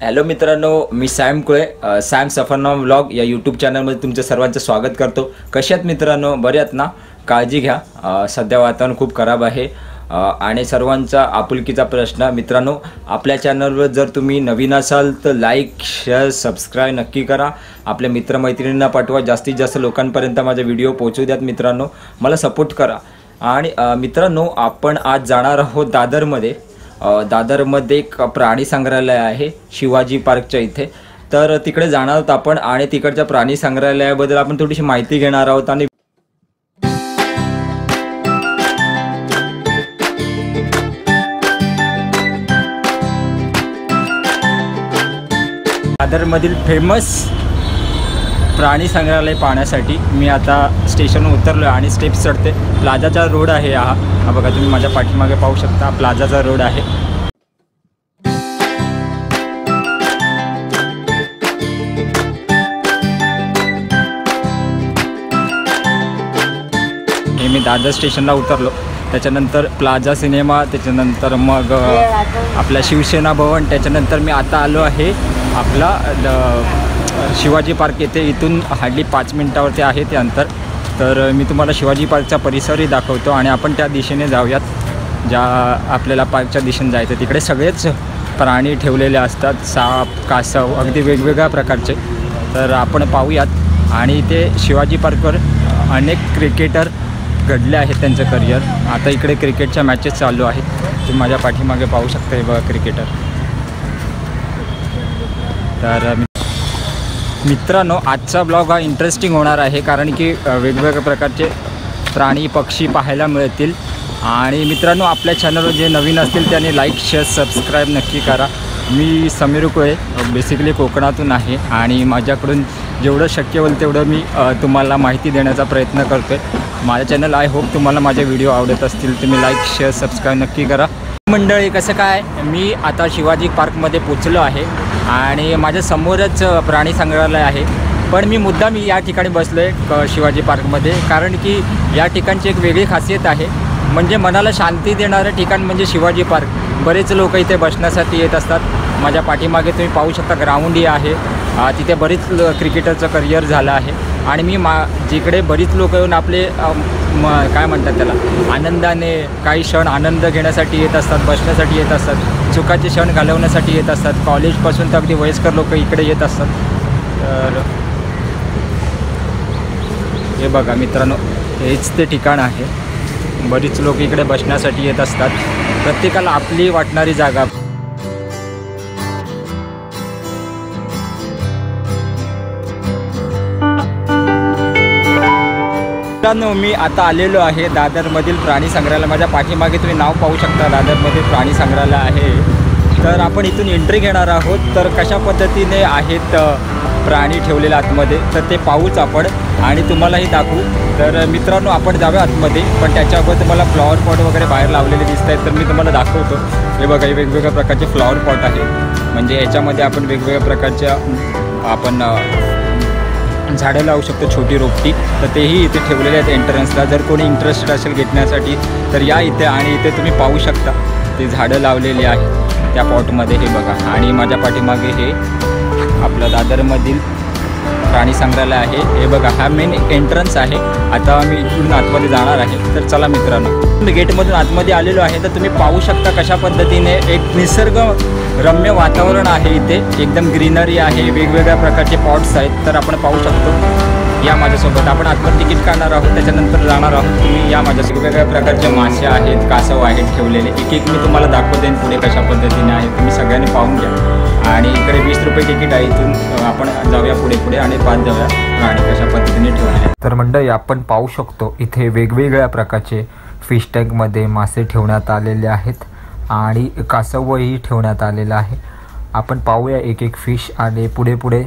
Hello मित्रांनो, मी Sam कुळे Sam Safarnama vlog या YouTube चॅनलमध्ये तुमचं सर्वांचं स्वागत करतो। कसे आहात मित्रांनो? बरे आहात ना? काळजी घ्या, सध्या वातावरण खूप खराब आहे आणि सर्वांचा आपुलकीचा प्रश्न। मित्रांनो, आपल्या चॅनलवर जर तुम्ही नवीन असाल तर लाईक शेअर सबस्क्राईब नक्की करा। आपल्या मित्रमैत्रिणींना पाठवा, जास्तीत जास्त लोकांपर्यंत माझा व्हिडिओ पोहोचू द्यात। मित्रांनो, मला सपोर्ट करा। आणि मित्रांनो, आपण आज जाणार आहोत दादरमध्ये। दादरमध्ये एक प्राणी संग्रहालय आहे शिवाजी पार्कच्या इथे, तर तिकडे जाणार आहोत आपण आणि तिकडच्या प्राणी संग्रहालयाबद्दल आपण थोडीशी माहिती घेणार आहोत। आणि दादरमधील फेमस प्राणी संग्रहालय पाहण्यासाठी मी आता स्टेशनवर उतरलो आणि स्टेप्स चढते। प्लाझाचा रोड आहे हा बघा, तुम्ही माझ्या पाठीमागे पाहू शकता, प्लाझाचा रोड आहे। हे मी दादर स्टेशनला उतरलो, त्याच्यानंतर प्लाझा सिनेमा, त्याच्यानंतर मग आपला शिवसेना भवन, त्याच्यानंतर मी आता आलो आहे आपला शिवाजी पार्क येथे। इथून हार्डली 5 मिनिटावरती आहे ते अंतर। तर मी तुम्हाला शिवाजी पार्कचा परिसरही दाखवतो आणि आपण त्या दिशेने जाऊयात, ज्या आपल्याला पार्कच्या दिशेने जायचं। तिकडे सगळेच प्राणी ठेवलेले असतात, साप, कासव, अगदी वेगवेगळ्या प्रकारचे। तर आपण पाहूयात। आणि ते शिवाजी पार्कवर अनेक क्रिकेटर घडले आहेत त्यांचं करिअर। आता इकडे क्रिकेटच्या मॅचेस चालू आहेत, तुम्ही माझ्या पाठीमागे पाहू शकता हे बघा क्रिकेटर। तर मित्रांनो, आजचा ब्लॉग हा इंटरेस्टिंग होणार आहे, कारण की वेगवेगळ्या प्रकारचे प्राणी पक्षी पाहायला मिळतील। आणि मित्रांनो, आपल्या चॅनलवर जे नवीन असतील त्यांनी लाईक शेअर सबस्क्राईब नक्की करा। मी समीर कुळे, बेसिकली कोकणातून आहे आणि माझ्याकडून जेवढं शक्य होईल तेवढं मी तुम्हाला माहिती देण्याचा प्रयत्न करतो आहे। माझं चॅनल आय होप तुम्हाला माझे व्हिडिओ आवडत असतील, तुम्ही लाईक शेअर सबस्क्राईब नक्की करा। मंडळी, कसं काय, मी आता शिवाजी पार्कमध्ये पोचलो आहे आणि माझ्या समोरच प्राणी संग्रहालय आहे। पण मी मुद्दाम या ठिकाणी बसलो आहे शिवाजी पार्कमध्ये, कारण की या ठिकाणची एक वेगळी खासियत आहे, म्हणजे मनाला शांती देणारं ठिकाण म्हणजे शिवाजी पार्क। बरेच लोक इथे बसण्यासाठी येत असतात। माझ्या पाठीमागे तुम्ही पाहू शकता ग्राउंडही आहे, तिथे बरीच क्रिकेटरचं करिअर झालं आहे। आणि मी जिकडे बरीच लोक येऊन आपले काय म्हणतात त्याला, आनंदाने काही क्षण आनंद घेण्यासाठी येत असतात, बसण्यासाठी येत असतात, सुखाचे क्षण घालवण्यासाठी येत असतात। कॉलेजपासून तर अगदी वयस्कर लोक इकडे येत असतात। तर हे बघा मित्रांनो, हेच ते ठिकाण आहे। बरीच लोक इकडे बसण्यासाठी येत असतात, प्रत्येकाला आपली वाटणारी जागा। मी आता आलेलो आहे दादरमधील प्राणी संग्रहालय। माझ्या पाठीमागे तुम्ही नाव पाहू शकता, दादरमधील प्राणी संग्रहालय आहे। तर आपण इथून एंट्री घेणार आहोत। तर कशा पद्धतीने आहेत प्राणी ठेवलेले आतमध्ये, तर ते पाहूच आपण आणि तुम्हालाही दाखवू। तर मित्रांनो, आपण जाऊया आतमध्ये, पण त्याच्या अगोदर तुम्हाला फ्लॉवर पॉट वगैरे बाहेर लावलेले दिसत आहेत, तर मी तुम्हाला दाखवतो। हे बघा, हे वेगवेगळ्या प्रकारचे फ्लॉवर पॉट आहेत, म्हणजे याच्यामध्ये आपण वेगवेगळ्या प्रकारच्या आपण झाडं लावू शकतो, छोटी रोपटी। तर तेही इथे ठेवलेले आहेत एंट्रन्सला। जर कोणी इंटरेस्टेड असेल घेण्यासाठी तर या इथे, आणि इथे तुम्ही पाहू शकता ते झाडं लावलेली आहेत त्या पॉटमध्ये। हे बघा, आणि माझ्या पाठीमागे हे आपलं दादरमधील प्राणी संग्रहालय आहे। हे बघा, हा मेन एंट्रन्स आहे। आता मी इथून आतमध्ये जाणार आहे। तर चला मित्रांनो, मी गेटमधून आतमध्ये आलेलो आहे। तर तुम्ही पाहू शकता कशा पद्धतीने एक निसर्गरम्य वातावरण आहे इथे, एकदम ग्रीनरी आहे, वेगवेगळ्या प्रकारचे पॉट्स आहेत। तर आपण पाहू शकतो, या माझ्यासोबत। आपण आतमध्ये तिकीट काढणार आहोत, त्याच्यानंतर जाणार आहोत। तुम्ही या माझ्या वेगवेगळ्या प्रकारचे मासे आहेत, कासव आहेत ठेवलेले, एक मी तुम्हाला दाखवते पुढे कशा पद्धतीने आहे, तुम्ही सगळ्यांनी पाहून घ्या। आणि इकडे 20 रुपये तिकीट आहे। इथून आपण जाऊया पुढे आणि पाहत जाऊया प्राणी कशा पद्धतीने ठेवले। तर मंडळी, आपण पाहू शकतो इथे वेगवेगळ्या प्रकारचे फिश टँकमध्ये मासे ठेवण्यात आलेले आहेत आणि कासवही ठेवण्यात आलेलं आहे। आपण पाहूया एक एक फिश आणि पुढे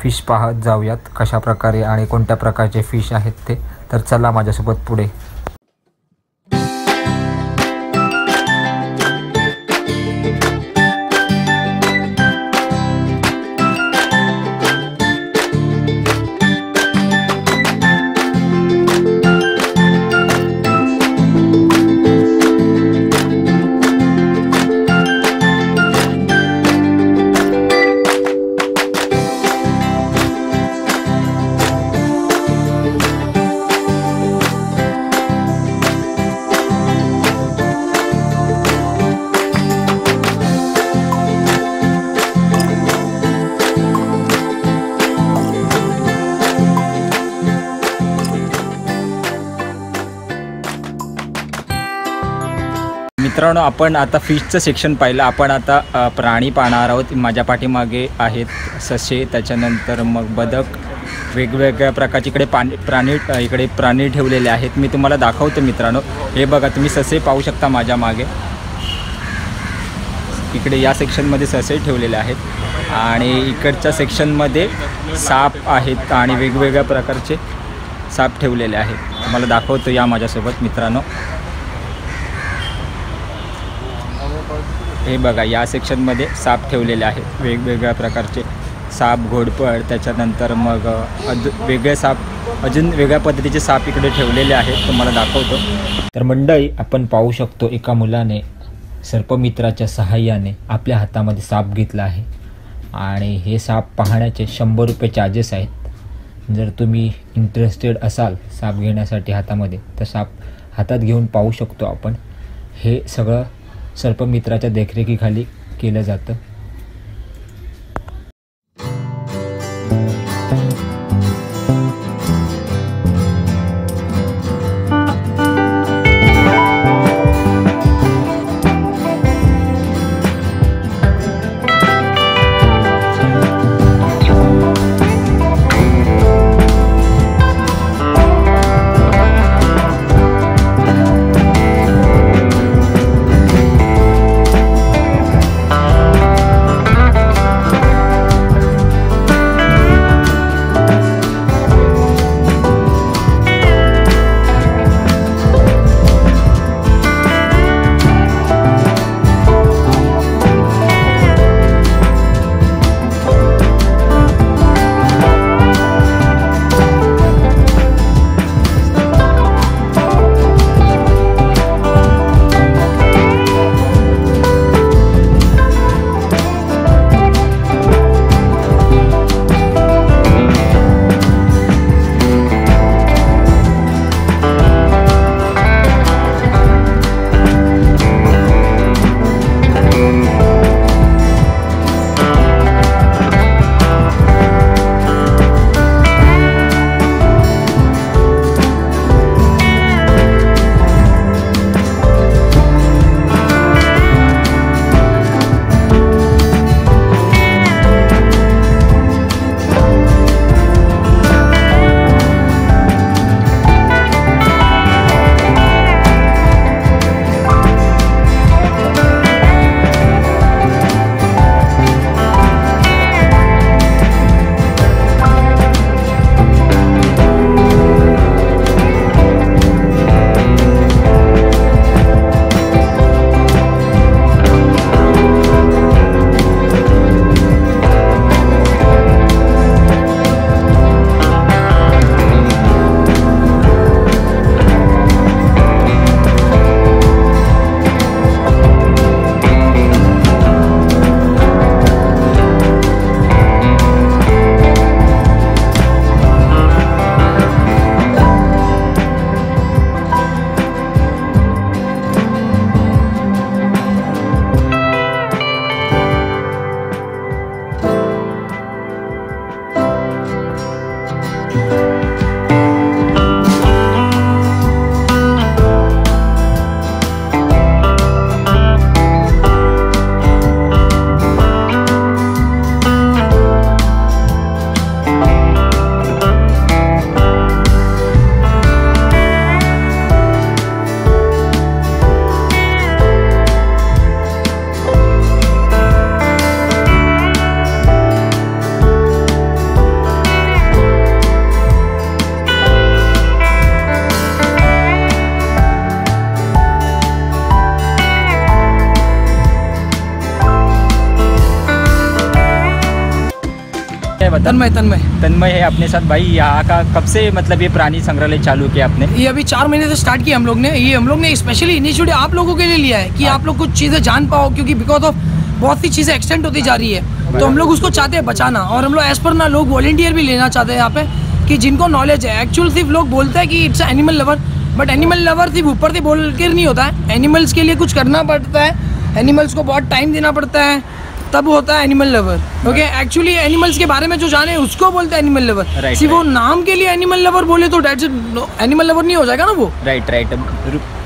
फिश पाहत जाऊयात कशा प्रकारे आणि कोणत्या प्रकारचे फिश आहेत ते। तर चला माझ्यासोबत पुढे। मित्रांनो, आपण आता फिशचं सेक्शन पाहिलं. आपण आता प्राणी पाहणार आहोत. माझ्या पाठीमागे आहेत ससे, त्याच्यानंतर मग बदक, वेगवेगळ्या प्रकारचे इकडे प्राणी ठेवलेले आहेत. मी तुम्हाला दाखवतो मित्रांनो. हे बघा, तुम्ही ससे पाहू शकता माझ्या मागे. इकडे या सेक्शनमध्ये ससे ठेवलेले आहेत आणि इकडच्या सेक्शनमध्ये साप आहेत आणि वेगवेगळ्या प्रकारचे साप ठेवलेले आहेत. तुम्हाला दाखवतो, या माझ्यासोबत मित्रांनो. हे बघा, या सेक्शनमध्ये साप ठेवलेले आहेत. वेगवेगळ्या प्रकारचे साप, घोडपड, त्याच्यानंतर मग वेगळे साप, अजून वेगळ्या पद्धतीचे साप इकडे ठेवलेले आहेत. तुम्हाला दाखवतो. तर मंडळी, आपण पाहू शकतो एका मुलाने सर्पमित्राच्या सहाय्याने आपल्या हातामध्ये साप घेतला आहे आणि हे साप पाहण्याचे 100 रुपये चार्जेस आहेत. जर तुम्ही इंटरेस्टेड असाल साप घेण्यासाठी हातामध्ये, तर साप हातात घेऊन पाहू शकतो आपण. हे सगळं सर्पमित्राच्या देखरेखीखाली केलं जातं. तन्मय है अपने साथ भाई। यहाँ का कब से मतलब ये प्राणी संग्रहालय चालू किया आपने? ये अभी 4 महीने से स्टार्ट किया हम लोग ने। ये हम लोग ने स्पेशली इनिशिएटिव आप लोगों के लिए लिया है कि आप लोग कुछ चीज़ें जान पाओ, क्योंकि बिकॉज ऑफ बहुत सी चीज़ें एक्सटेंड होती जा रही है, तो हम लोग उसको चाहते हैं बचाना। और हम लोग एज पर ना लोग वॉलंटियर भी लेना चाहते हैं यहाँ पे, कि जिनको नॉलेज है। एक्चुअल सिर्फ लोग बोलते हैं कि it's animal lover, but animal lover सिर्फ ऊपर से बोल कर नहीं होता है। एनिमल्स के लिए कुछ करना पड़ता है, एनिमल्स को बहुत टाइम देना पड़ता है, तब होता है animal lover. Okay, actually animals के बारे में जो जाने उसको बोलते हैं एनिमल लवर। Right, सिर्फ वो नाम के लिए एनिमल लवर बोले तो डेट्स एनिमल लवर नहीं हो जाएगा ना वो। राइट।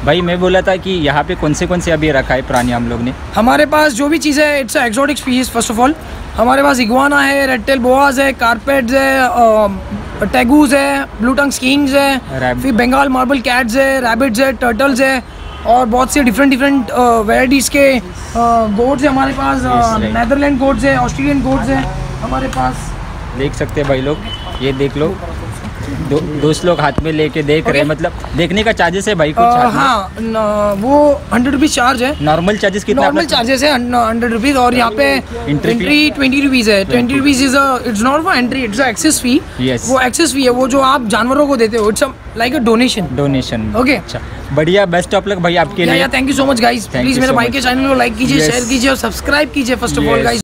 भाई मैं बोला था कि यहाँ पे कौन से अभी रखा है प्राणी हम लोग ने? हमारे पास जो भी चीज़ है it's exotic species. First of all हमारे पास इग्वाना है, रेड टेल बोआज है, कारपेट्स है, टेगूज है, ब्लू टंग स्किंग्स है, फिर बंगाल मार्बल कैट्स है, रैबिट्स है, टर्टल्स है और बहुत से डिफरेंट वेराइटीज़ के गोट्स है हमारे पास। नेदरलैंड गोट्स है, ऑस्ट्रेलियन गोट्स है हमारे पास। देख सकते हैं भाई लोग, ये देख लो, दोस्त लोग हाथ में लेके देख रहे हैं। मतलब देखने का चार्जेस है भाई कुछ? हाँ, वो 100 रुपीज़ चार्ज है। नॉर्मल चार्जेस कितना? नॉर्मल चार्जेस है 100 रुपीज़ और यहाँ पे एंट्री 20 रुपीज़ है। 20 rupees it's not for entry, its axis fee. वो एक्सेस फी है, वो जो आप जानवरों को देते हो, it's like a donation. Okay, अच्छा, बढ़िया, बेस्ट ऑफ लक भाई आपके लिए। Thank you so much guys. Please मेरे भाई के चैनल को लाइक कीजिए, शेयर कीजिए और सब्सक्राइब कीजिए फर्स्ट ऑफ ऑल गाइस।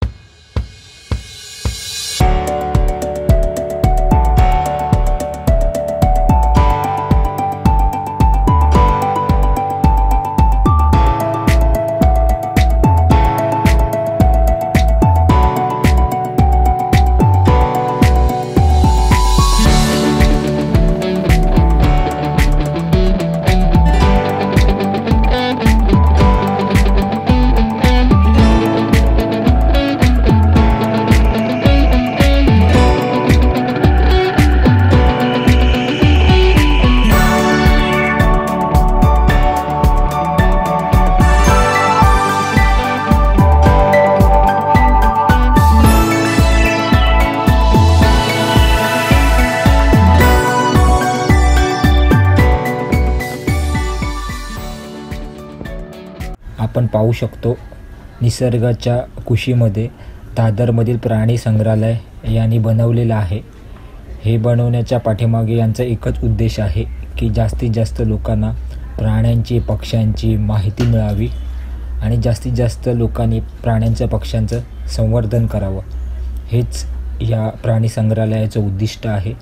आपण पाहू शकतो निसर्गाच्या कुशीमध्ये दादरमधील प्राणी संग्रहालय यांनी बनवलेलं आहे। हे बनवण्याच्या पाठीमागे यांचा एकच उद्देश आहे की जास्तीत जास्त लोकांना प्राण्यांची पक्ष्यांची माहिती मिळावी आणि जास्तीत जास्त लोकांनी प्राण्यांच्या पक्ष्यांचं संवर्धन करावं, हेच या प्राणी संग्रहालयाचं उद्दिष्ट आहे।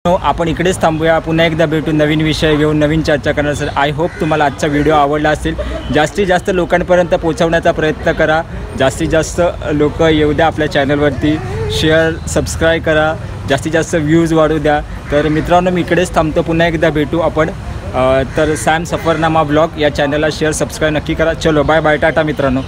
आपण इकडेच थांबूया, पुन्हा एकदा भेटू नवीन विषय घेऊन, नवीन चर्चा करण्यासाठी। आय होप तुम्हाला आजचा व्हिडिओ आवडला असेल। जास्तीत जास्त लोकांपर्यंत पोहोचवण्याचा प्रयत्न करा, जास्तीत जास्त लोक येऊ द्या आपल्या चॅनलवरती, शेअर सबस्क्राईब करा, जास्तीत जास्त व्ह्यूज वाढू द्या। तर मित्रांनो मी इकडेच थांबतो, पुन्हा एकदा भेटू आपण। तर सॅम सफरनामा ब्लॉग या चॅनलला शेअर सबस्क्राईब नक्की करा। चलो बाय बाय, टाटा मित्रांनो।